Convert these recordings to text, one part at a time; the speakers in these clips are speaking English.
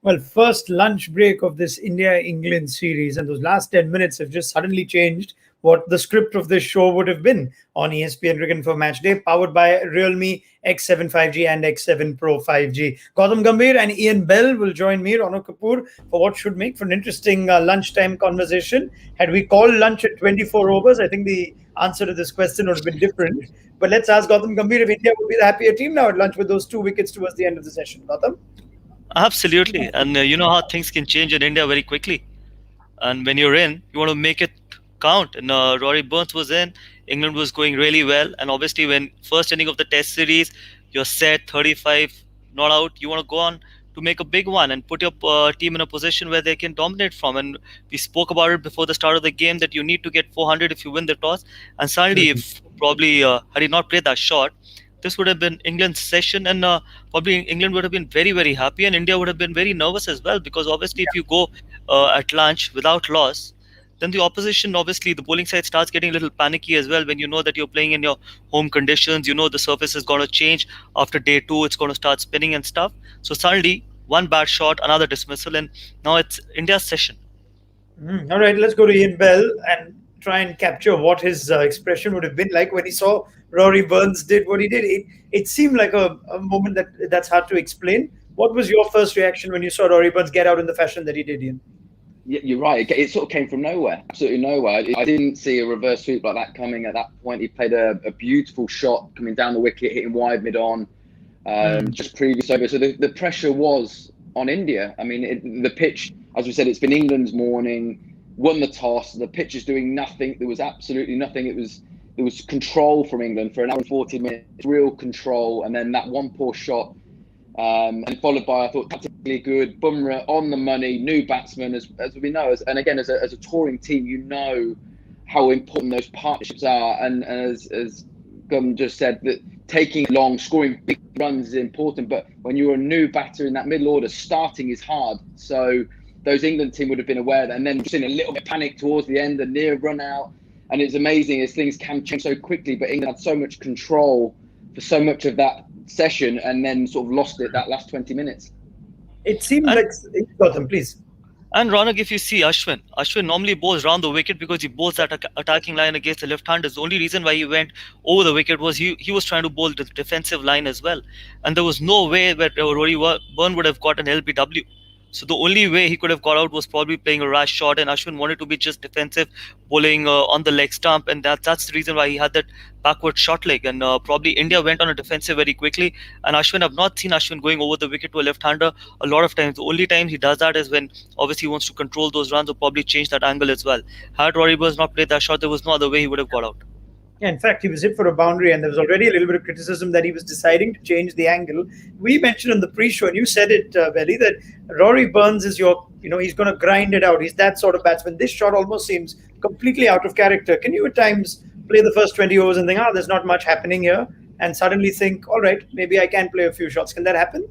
Well, first lunch break of this India-England series, and those last 10 minutes have just suddenly changed what the script of this show would have been on ESPN Cricket for Match Day, powered by Realme X7 5G and X7 Pro 5G. Gautam Gambhir and Ian Bell will join me, Rono Kapoor, for what should make for an interesting lunchtime conversation. Had we called lunch at 24 overs, I think the answer to this question would have been different. But let's ask Gautam Gambhir if India would be the happier team now at lunch with those two wickets towards the end of the session. Gautam? Absolutely. And you know how things can change in India very quickly. And when you're in, you want to make it count. And Rory Burns was in. England was going really well. And obviously, when first inning of the Test series, you're set 35 not out. You want to go on to make a big one and put your team in a position where they can dominate from. And we spoke about it before the start of the game that you need to get 400 if you win the toss. And suddenly, if probably had he not played that shot, this would have been England's session, and probably England would have been very, very happy, and India would have been very nervous as well. Because obviously, if you go at lunch without loss, then the opposition, obviously, the bowling side starts getting a little panicky as well. When you know that you're playing in your home conditions, you know the surface is going to change after day two, it's going to start spinning and stuff. So suddenly, one bad shot, another dismissal, and now it's India's session. All right, let's go to Ian Bell and try and capture what his expression would have been like when he saw Rory Burns did what he did. It seemed like a moment that's hard to explain. What was your first reaction when you saw Rory Burns get out in the fashion that he did, Ian? Yeah, you're right. It sort of came from nowhere, absolutely nowhere. I didn't see a reverse sweep like that coming at that point. He played a beautiful shot coming down the wicket, hitting wide mid-on, just previous over. So the pressure was on India. I mean, the pitch, as we said, it's been England's morning, won the toss. The pitch is doing nothing. There was absolutely nothing. There was control from England for an hour and 40 minutes, real control. And then that one poor shot, and followed by, I thought, tactically good. Bumrah on the money, new batsman, as we know. And again, as a touring team, you know how important those partnerships are. And as Gum just said, that taking long, scoring big runs is important. But when you're a new batter in that middle order, starting is hard. So those England team would have been aware of that. And then just in a little bit of panic towards the end, a near run out. And it's amazing as things can change so quickly. But England had so much control for so much of that session and then sort of lost it that last 20 minutes. It seemed like... Gautam, please. And Ronak, if you see Ashwin normally bowls round the wicket because he bowls that attacking line against the left-handers. The only reason why he went over the wicket was he was trying to bowl the defensive line as well. And there was no way that Rory Burn would have got an LBW. So the only way he could have got out was probably playing a rash shot, and Ashwin wanted to be just defensive, bowling on the leg stump, and that's the reason why he had that backward shot leg. And probably India went on a defensive very quickly, and I've not seen Ashwin going over the wicket to a left-hander a lot of times. The only time he does that is when obviously he wants to control those runs or probably change that angle as well. Had Rory Burns not played that shot, there was no other way he would have got out. Yeah, in fact, he was hit for a boundary, and there was already a little bit of criticism that he was deciding to change the angle. We mentioned on the pre-show, and you said it, Belly, that Rory Burns is he's going to grind it out. He's that sort of batsman. This shot almost seems completely out of character. Can you at times play the first 20 overs and think, there's not much happening here, and suddenly think, all right, maybe I can play a few shots? Can that happen?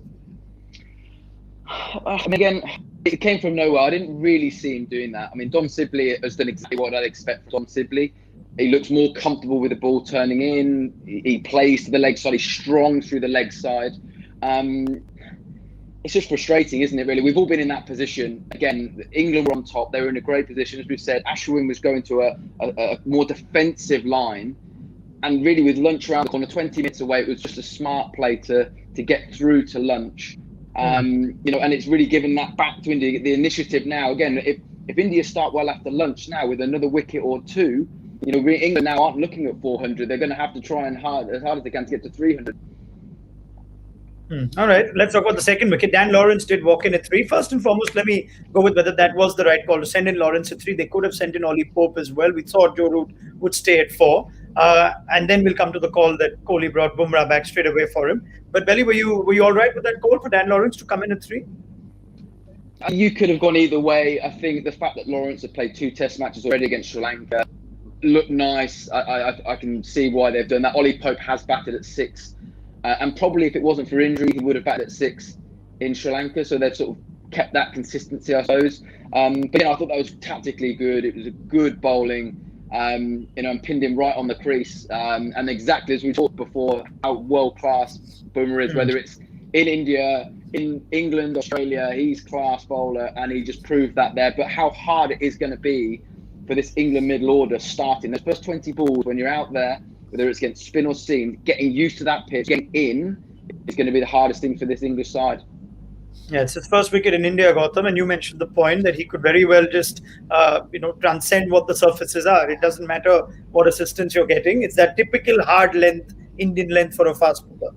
Again, it came from nowhere. I didn't really see him doing that. I mean, Dom Sibley has done exactly what I'd expect from Dom Sibley. He looks more comfortable with the ball turning in. He plays to the leg side. He's strong through the leg side. It's just frustrating, isn't it, really? We've all been in that position. Again, England were on top. They were in a great position. As we've said, Ashwin was going to a more defensive line. And really, with lunch around the corner, 20 minutes away, it was just a smart play to get through to lunch. And it's really given that back to India, the initiative now. Again, if India start well after lunch now with another wicket or two, England now aren't looking at 400. They're going to have to try as hard as they can to get to 300. All right, let's talk about the second wicket. Dan Lawrence did walk in at 3. First and foremost, let me go with whether that was the right call to send in Lawrence at 3. They could have sent in Ollie Pope as well. We thought Joe Root would stay at 4. And then we'll come to the call that Kohli brought Bumrah back straight away for him. But Belly, were you all right with that call for Dan Lawrence to come in at 3? You could have gone either way. I think the fact that Lawrence had played 2 test matches already against Sri Lanka looked nice. I can see why they've done that. Ollie Pope has batted at 6. And probably if it wasn't for injury, he would have batted at 6 in Sri Lanka. So they've sort of kept that consistency, I suppose. But I thought that was tactically good. It was a good bowling. And pinned him right on the crease. And exactly as we talked before, how world-class Bumrah is, whether it's in India, in England, Australia, he's class bowler, and he just proved that there. But how hard it is going to be for this England middle order starting those first 20 balls when you're out there, whether it's against spin or seam, getting used to that pitch, getting in, is going to be the hardest thing for this English side. Yeah, it's his first wicket in India, Gautam, and you mentioned the point that he could very well just, transcend what the surfaces are. It doesn't matter what assistance you're getting; it's that typical hard length, Indian length for a fast bowler.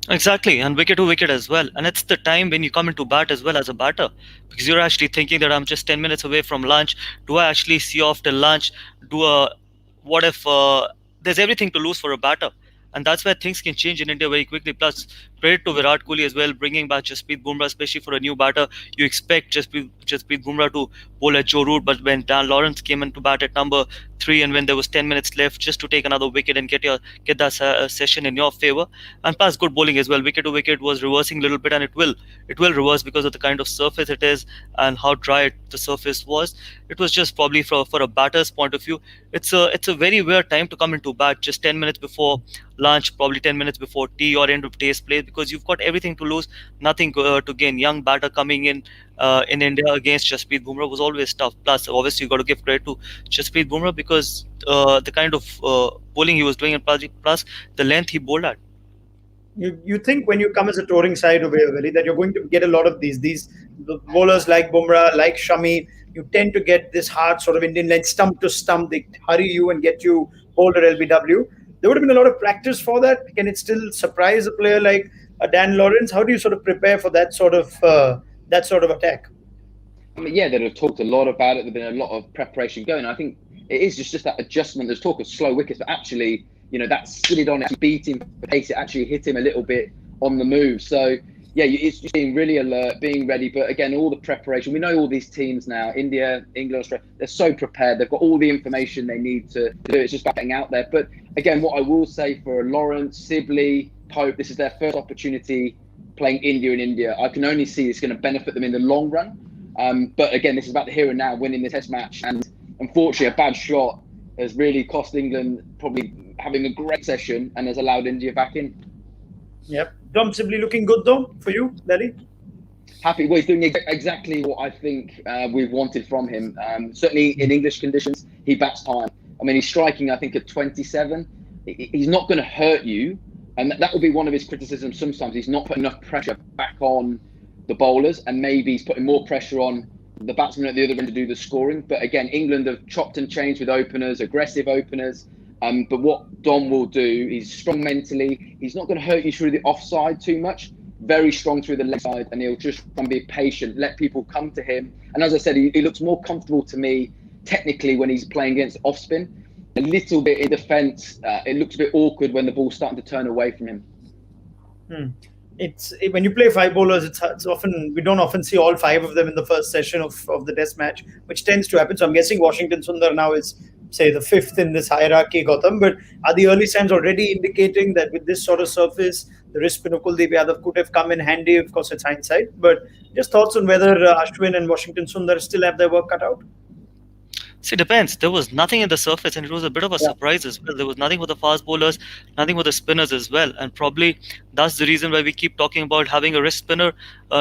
Exactly, and wicket to wicket as well. And it's the time when you come into bat as well as a batter, because you're actually thinking that I'm just 10 minutes away from lunch. Do I actually see off till lunch? Do a what if there's everything to lose for a batter? And that's where things can change in India very quickly. Plus, credit to Virat Kohli as well, bringing back Jasprit Bumrah, especially for a new batter. You expect Jasprit Bumrah to bowl at Joe Root, but when Dan Lawrence came into bat at number three, and when there was 10 minutes left, just to take another wicket and get that session in your favor, and plus good bowling as well. Wicket to wicket was reversing a little bit, and it will reverse because of the kind of surface it is and how dry the surface was. It was just probably for a batter's point of view, it's a very weird time to come into bat just 10 minutes before lunch, probably 10 minutes before tea or end of day's play, because you've got everything to lose, nothing to gain. Young batter coming in India against Jasprit Bumrah was always tough. Plus, obviously, you got to give credit to Jasprit Bumrah because the kind of bowling he was doing, and plus the length he bowled at. You think when you come as a touring side over here, Veli, that you're going to get a lot of these the bowlers like Bumrah, like Shami. You tend to get this hard sort of Indian length, stump to stump. They hurry you and get you bowled at LBW. There would have been a lot of practice for that. Can it still surprise a player like Dan Lawrence? How do you sort of prepare for that sort of attack? I mean, yeah, they'd have talked a lot about it. There's been a lot of preparation going. I think it is just that adjustment. There's talk of slow wickets, but actually, that slid on, actually beat him for pace. It actually hit him a little bit on the move. So, yeah, it's just being really alert, being ready. But again, all the preparation. We know all these teams now, India, England, Australia, they're so prepared. They've got all the information they need to do. It's just about getting out there. But again, what I will say for Lawrence, Sibley, Pope, this is their first opportunity playing India in India. I can only see it's going to benefit them in the long run. But again, this is about the here and now, winning the test match. And unfortunately, a bad shot has really cost England probably having a great session and has allowed India back in. Yep. Dom Sibley looking good though for you, Delhi? Happy. Well, he's doing exactly what I think we've wanted from him. Certainly in English conditions, he bats time. I mean, he's striking, I think, at 27. He's not going to hurt you. And that will be one of his criticisms sometimes. He's not putting enough pressure back on the bowlers, and maybe he's putting more pressure on the batsman at the other end to do the scoring. But again, England have chopped and changed with openers, aggressive openers. But what Dom will do, he's strong mentally. He's not going to hurt you through the offside too much. Very strong through the leg side, and he'll just be patient, let people come to him. And as I said, he looks more comfortable to me technically when he's playing against off spin. A little bit in defence, it looks a bit awkward when the ball's starting to turn away from him. It's when you play five bowlers, it's often we don't often see all five of them in the first session of the test match, which tends to happen. So I'm guessing Washington Sundar now is, say, the fifth in this hierarchy, Gautam. But are the early signs already indicating that with this sort of surface, the wrist spin of Kuldeep Yadav could have come in handy? Of course, it's hindsight. But just thoughts on whether Ashwin and Washington Sundar still have their work cut out? See, it depends. There was nothing in the surface, and it was a bit of a surprise as well. There was nothing with the fast bowlers, nothing with the spinners as well. And probably that's the reason why we keep talking about having a wrist spinner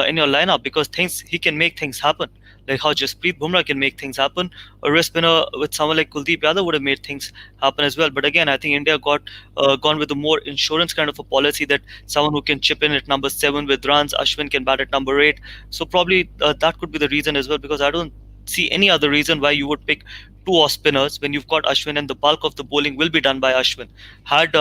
in your lineup, because he can make things happen. Like how Jasprit Bumrah can make things happen. A wrist spinner with someone like Kuldeep Yadav would have made things happen as well. But again, I think India gone with a more insurance kind of a policy, that someone who can chip in at number 7 with runs, Ashwin can bat at number 8. So probably that could be the reason as well, because I don't see any other reason why you would pick two off spinners when you've got Ashwin, and the bulk of the bowling will be done by Ashwin. Had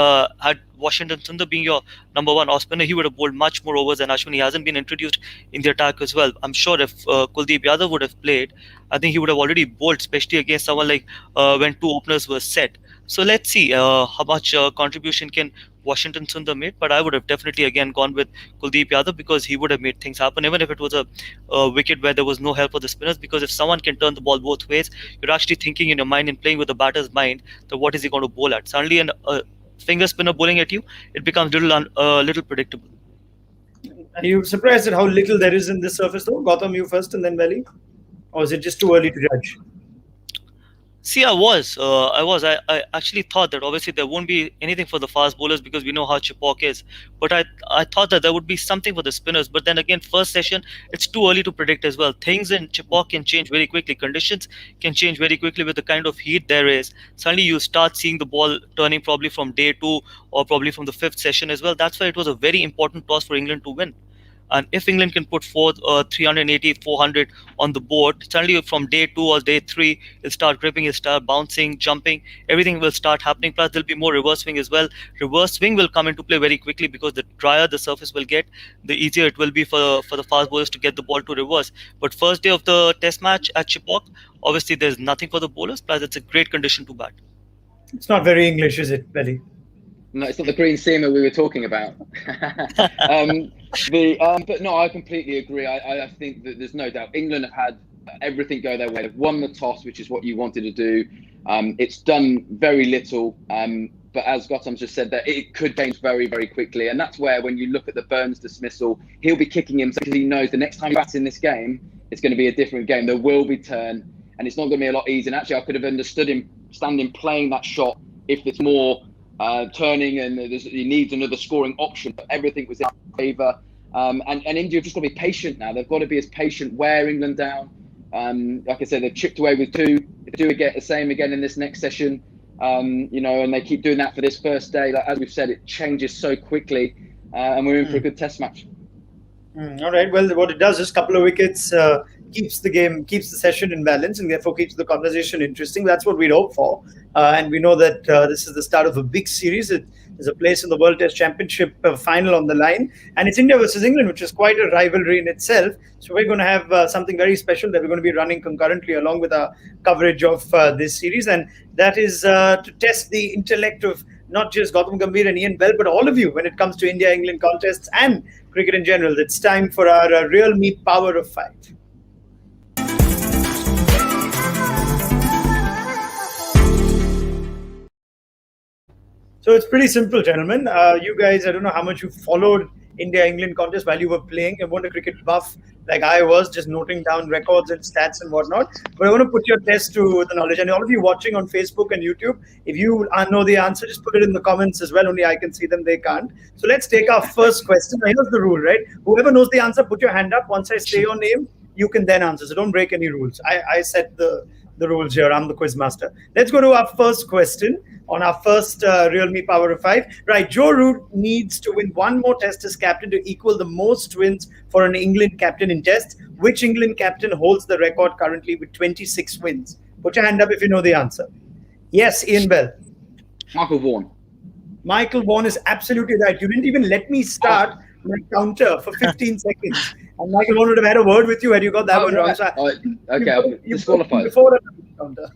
Washington Sundar being your number 1 off spinner, he would have bowled much more overs than Ashwin. He hasn't been introduced in the attack as well. I'm sure if Kuldeep Yadav would have played, I think he would have already bowled, especially against someone like when two openers were set. So let's see how much contribution can Washington Sundar made, but I would have definitely again gone with Kuldeep Yadav, because he would have made things happen, even if it was a wicket where there was no help for the spinners. Because if someone can turn the ball both ways, you're actually thinking in your mind and playing with the batter's mind that what is he going to bowl at. Suddenly, a finger spinner bowling at you, it becomes little predictable. Are you surprised at how little there is in this surface, though? Gautam, you first, and then Valley, or is it just too early to judge? See, I actually thought that obviously there won't be anything for the fast bowlers because we know how Chipok is. But I thought that there would be something for the spinners. But then again, first session, it's too early to predict as well. Things in Chipok can change very quickly. Conditions can change very quickly with the kind of heat there is. Suddenly you start seeing the ball turning probably from day two or probably from the fifth session as well. That's why it was a very important toss for England to win. And if England can put forth 380, 400 on the board, suddenly from day two or day three, it'll start gripping, it'll start bouncing, jumping, everything will start happening. Plus, there'll be more reverse swing as well. Reverse swing will come into play very quickly because the drier the surface will get, the easier it will be for the fast bowlers to get the ball to reverse. But first day of the test match at Chipok, obviously there's nothing for the bowlers, plus it's a great condition to bat. It's not very English, is it, Belly? No, it's not the green seamer we were talking about. But no, I completely agree. I think that there's no doubt England have had everything go their way. They've won the toss, which is what you wanted to do. It's done very little. But as Gautam just said, that it could change very, very quickly. And that's where, when you look at the Burns dismissal, he'll be kicking himself because he knows the next time he bats in this game, it's going to be a different game. There will be turn, and it's not going to be a lot easier. And actually, I could have understood him standing playing that shot if it's more turning and he needs another scoring option. But everything was in our favour. And India have just got to be patient now. They've got to be as patient, wear England down. Like I said, they've chipped away with two. They do get the same again in this next session. And they keep doing that for this first day. Like, as we've said, it changes so quickly, and we're in for a good test match. All right. Well, what it does is a couple of wickets keeps the session in balance, and therefore keeps the conversation interesting. That's what we'd hope for. And we know that this is the start of a big series. There's a place in the World Test Championship final on the line, and it's India versus England, which is quite a rivalry in itself. So we're going to have something very special that we're going to be running concurrently along with our coverage of this series, and that is to test the intellect of not just Gautam Gambhir and Ian Bell, but all of you when it comes to India-England contests and cricket in general. It's time for our Real Me Power of 5. So it's pretty simple, gentlemen. You guys, I don't know how much you followed India-England contest while you were playing. You weren't a cricket buff like I was, just noting down records and stats and whatnot. But I want to put your test to the knowledge. And all of you watching on Facebook and YouTube, if you know the answer, just put it in the comments as well. Only I can see them, they can't. So let's take our first question. Now, here's the rule, right? Whoever knows the answer, put your hand up. Once I say your name, you can then answer. So don't break any rules. I set the rules here. I'm the quiz master. Let's go to our first question on our first Real Me Power of 5. Right, Joe Root needs to win one more test as captain to equal the most wins for an England captain in tests. Which England captain holds the record currently with 26 wins? Put your hand up if you know the answer. Yes, Ian Bell. Michael Vaughan. Michael Vaughan is absolutely right. You didn't even let me start my counter for 15 seconds. And Michael Vaughan would have had a word with you had you got that one wrong. So Okay, I'm disqualified. Before counter.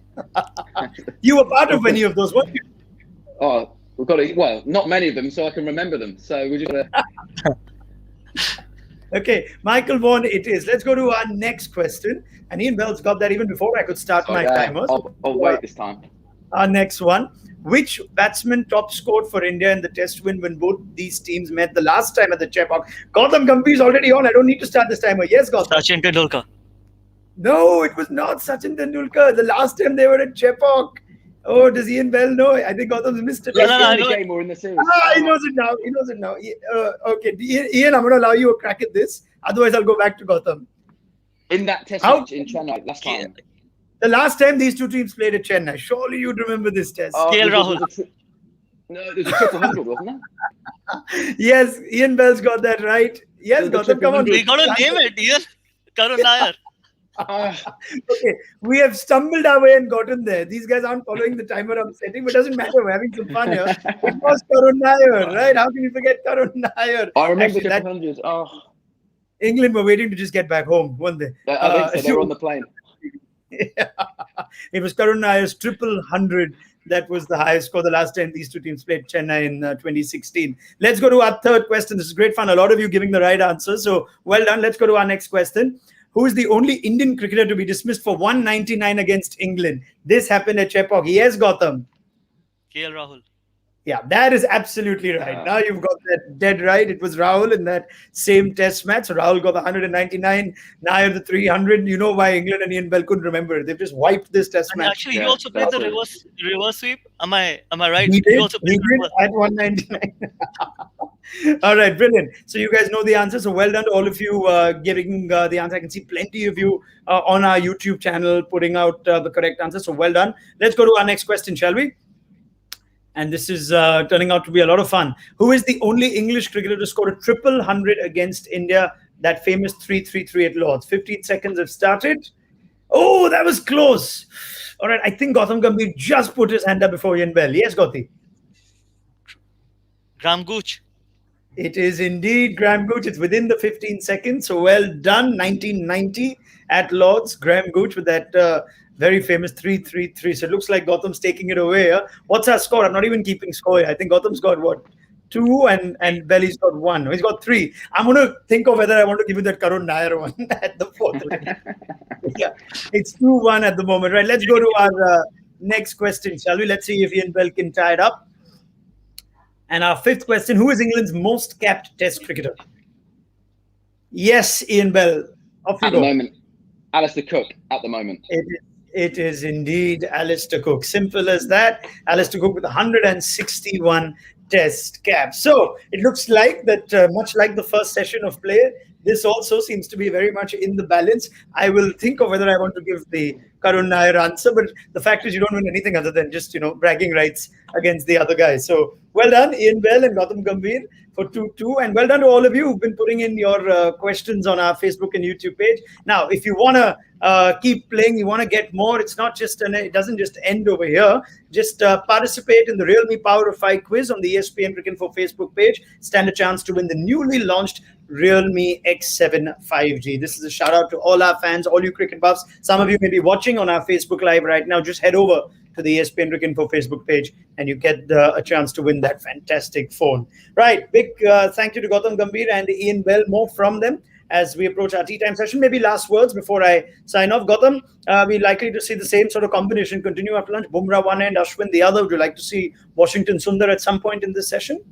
You were part of any of those, weren't you? Oh, we've got to, well, not many of them, so I can remember them. So we just got to... Okay, Michael Vaughan it is. Let's go to our next question. And Ian Bell's got that even before I could start my timer. I'll wait this time. Our next one. Which batsman top scored for India in the test win when both these teams met the last time at the Chepok? Gautam Gambhir is already on. I don't need to start this timer. Yes, Gautam. Sachin Tendulkar. No, it was not Sachin Tendulkar. The last time they were at Chepok. Oh, does Ian Bell know? I think Gautam's missed it. No, in the game or in the series. He knows it now. He knows it now. Okay, Ian, I'm going to allow you a crack at this. Otherwise, I'll go back to Gautam. In that test match in Chennai last time. The last time these two teams played at Chennai. Surely you'd remember this test. KL Rahul. No, there's a triple hundred, wasn't there? Yes, Ian Bell's got that right. Yes, Gautam, come on. We got to name it, Ian. Karun Nair. Okay, we have stumbled our way and gotten there. These guys aren't following the timer I'm setting, but it doesn't matter. We're having some fun here. It was Karun Nair, right? How can you forget Karun Nair? I remember the triple hundred. England were waiting to just get back home, weren't they? I think so. They were on the plane. Yeah. It was Karun Nair's triple hundred. That was the highest score the last time these two teams played Chennai in 2016. Let's go to our third question. This is great fun. A lot of you giving the right answer. So well done. Let's go to our next question. Who is the only Indian cricketer to be dismissed for 199 against England? This happened at Chepok. Yes, Gautam. KL Rahul. Yeah, that is absolutely right. Now you've got that dead right. It was Rahul in that same test match. So Rahul got the 199, Nair the 300. You know why England and Ian Bell couldn't remember it. They've just wiped this test And match. actually, he Yeah, also played that's the it. reverse sweep. Am I right? He He did. also He played the did reverse. at 199. All right, brilliant. So you guys know the answer. So well done to all of you giving the answer. I can see plenty of you on our YouTube channel putting out the correct answer. So well done. Let's go to our next question, shall we? And this is turning out to be a lot of fun. Who is the only English cricketer to score a triple hundred against India? That famous 3-3-3 at Lords. 15 seconds have started. Oh, that was close. All right, I think Gautam Gambhir just put his hand up before Ian Bell. Yes, Gautam. Graham Gooch. It is indeed Graham Gooch. It's within the 15 seconds. So well done. 1990 at Lords. Graham Gooch with that very famous 3-3-3. So it looks like Gautam's taking it away. What's our score? I'm not even keeping score here. I think Gautam's got what? Two and Belly's got one. He's got three. I'm going to think of whether I want to give you that Karun Nair one at the fourth. Yeah, it's 2-1 at the moment. Right, let's go to our next question, shall we? Let's see if Ian Bell can tie it up. And our fifth question, who is England's most capped test cricketer? Yes, Ian Bell. Off you At the go. moment, Alistair Cook. At the moment, It is indeed Alistair Cook. Simple as that. Alistair Cook with 161 test caps. So it looks like that, much like the first session of play, this also seems to be very much in the balance. I will think of whether I want to give the Karun Nair answer, but the fact is you don't win anything other than just, bragging rights against the other guys. So well done, Ian Bell and Gautam Gambhir for 2-2. And well done to all of you who've been putting in your questions on our Facebook and YouTube page. Now, if you want to keep playing, you want to get more, it's not just, it doesn't just end over here. Just participate in the Real Me Power of 5 quiz on the ESPN Cricket Info Facebook page. Stand a chance to win the newly launched Realme X7 5G. This is a shout out to all our fans, all you cricket buffs. Some of you may be watching on our Facebook Live right now. Just head over to the ESPN Cricket Info Facebook page and you get a chance to win that fantastic phone. Right, big thank you to Gautam Gambhir and Ian Bell. More from them as we approach our tea time session. Maybe last words before I sign off. Gautam, we're likely to see the same sort of combination continue after lunch. Bumrah one end, Ashwin the other. Would you like to see Washington Sundar at some point in this session?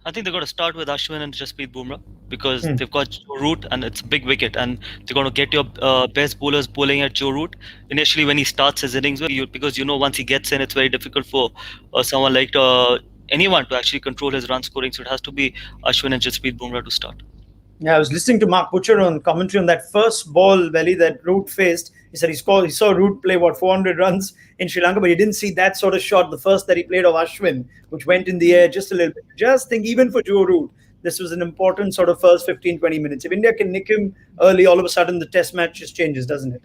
I think they're going to start with Ashwin and Jasprit Bumrah because they've got Joe Root and it's a big wicket, and they're going to get your best bowlers bowling at Joe Root initially when he starts his innings, because once he gets in, it's very difficult for someone like anyone to actually control his run scoring. So it has to be Ashwin and Jasprit Bumrah to start. Yeah, I was listening to Mark Butcher on commentary on that first ball, Belly, that Root faced. He said he saw Root play, 400 runs in Sri Lanka, but he didn't see that sort of shot, the first that he played of Ashwin, which went in the air just a little bit. Just think, even for Joe Root, this was an important sort of first 15, 20 minutes. If India can nick him early, all of a sudden the test match just changes, doesn't it?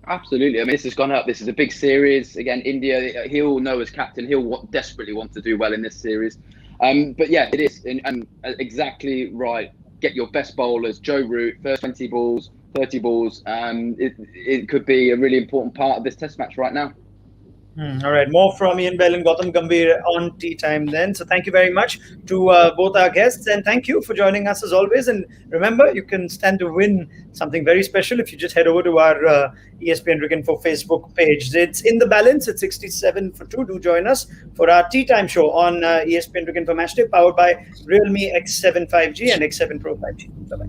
absolutely. I mean, this has gone up. This is a big series. Again, India, he'll know as captain, he'll desperately want to do well in this series. But yeah, it is. And exactly right. Get your best bowlers, Joe Root, first 20 balls, 30 balls. It could be a really important part of this test match right now. All right, more from Ian Bell and Gautam Gambhir on Tea Time then. So thank you very much to both our guests, and thank you for joining us as always. And remember, you can stand to win something very special if you just head over to our ESPN Cricket Info Facebook page. It's in the balance. It's 67 for 2. Do join us for our Tea Time show on ESPN Cricket Info Matchday, powered by Realme X7 5G and X7 Pro 5G. Bye-bye.